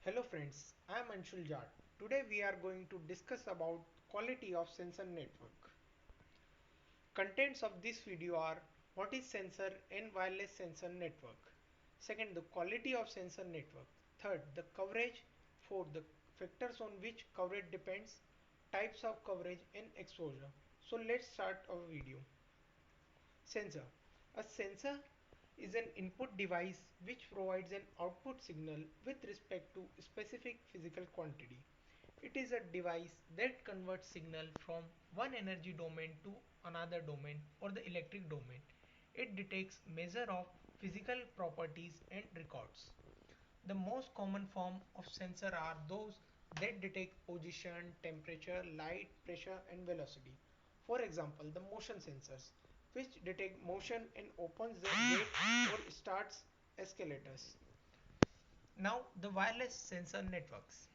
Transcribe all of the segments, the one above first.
Hello friends, I am Anshul Jat. Today we are going to discuss about quality of sensor network. Contents of this video are what is sensor and wireless sensor network. Second, the quality of sensor network. Third, the coverage. Fourth, the factors on which coverage depends, types of coverage and exposure. So let's start our video. Sensor. A sensor is an input device which provides an output signal with respect to specific physical quantity. It is a device that converts signal from one energy domain to another domain or the electric domain. It detects measure of physical properties and records. The most common form of sensor are those that detect position, temperature, light, pressure and velocity. For example, the motion sensors which detect motion and opens the gate or starts escalators. Now the wireless sensor networks.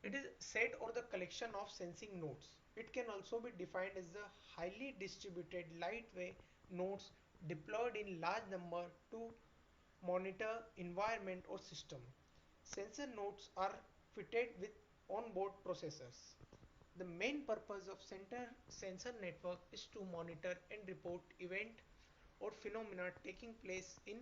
It is set or the collection of sensing nodes. It can also be defined as the highly distributed lightweight nodes deployed in large number to monitor environment or system. Sensor nodes are fitted with onboard processors. The main purpose of sensor network is to monitor and report event or phenomena taking place in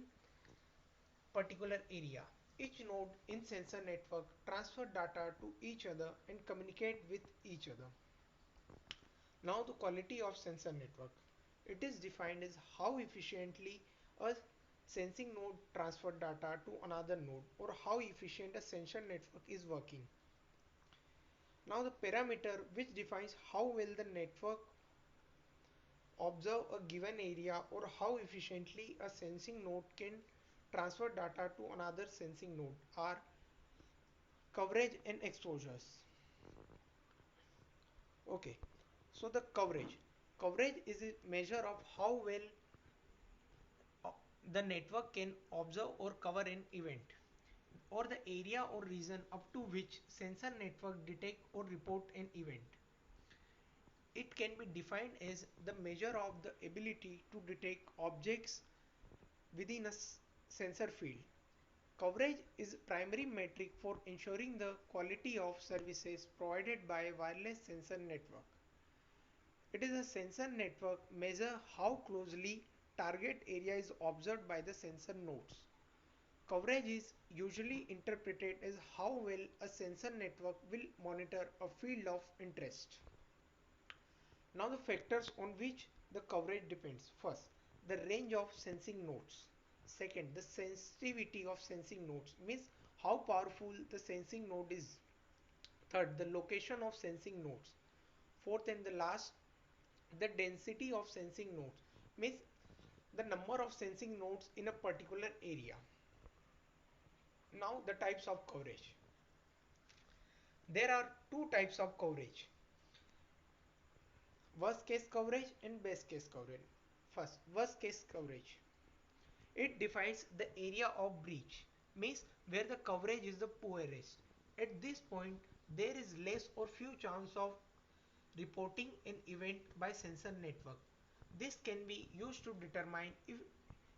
particular area. Each node in sensor network transfer data to each other and communicate with each other. Now the quality of sensor network. It is defined as how efficiently a sensing node transfer data to another node or how efficient a sensor network is working. Now the parameter which defines how well the network observe a given area or how efficiently a sensing node can transfer data to another sensing node are coverage and exposures. Okay, so the coverage is a measure of how well uh, the network can observe or cover an event or the area or region up to which sensor network detect or report an event. It can be defined as the measure of the ability to detect objects within a sensor field. Coverage is primary metric for ensuring the quality of services provided by wireless sensor network. It is a sensor network measure how closely target area is observed by the sensor nodes. Coverage is usually interpreted as how well a sensor network will monitor a field of interest. Now the factors on which the coverage depends. First, the range of sensing nodes. Second, the sensitivity of sensing nodes means how powerful the sensing node is. Third, the location of sensing nodes. Fourth and the last, the density of sensing nodes means the number of sensing nodes in a particular area. Now the types of coverage. There are two types of coverage: worst case coverage and best case coverage. First, worst case coverage. It defines the area of breach, means where the coverage is the poorest. At this point, there is less or few chance of reporting an event by sensor network. This can be used to determine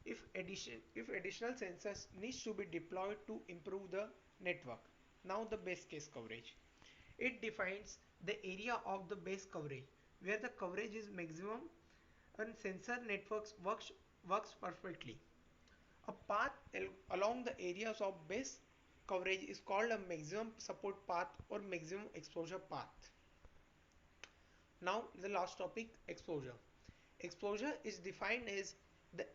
if additional sensors needs to be deployed to improve the network. Now the base case coverage. It defines the area of the base coverage where the coverage is maximum and sensor networks works perfectly. A path along the areas of base coverage is called a maximum support path or maximum exposure path. Now the last topic, exposure. Exposure is defined as the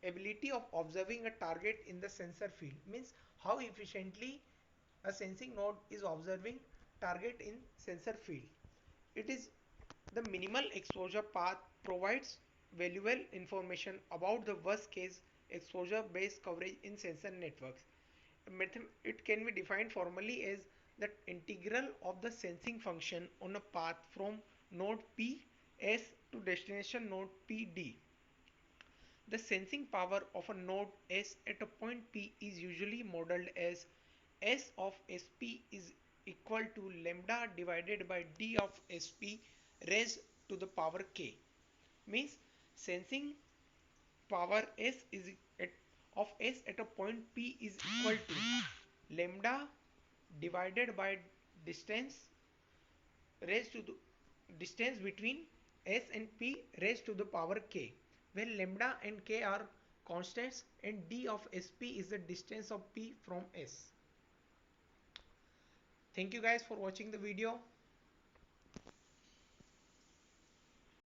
ability of observing a target in the sensor field, means how efficiently a sensing node is observing target in sensor field. It is the minimal exposure path provides valuable information about the worst case exposure based coverage in sensor networks. It can be defined formally as the integral of the sensing function on a path from node P S to destination node PD. The sensing power of a node S at a point P is usually modeled as S of SP is equal to lambda divided by D of SP raised to the power K. Means sensing power S is at, of S at a point P is equal to lambda divided by distance raised to the distance between S and P raised to the power k, where lambda and k are constants and d of Sp is the distance of P from S. Thank you guys for watching the video.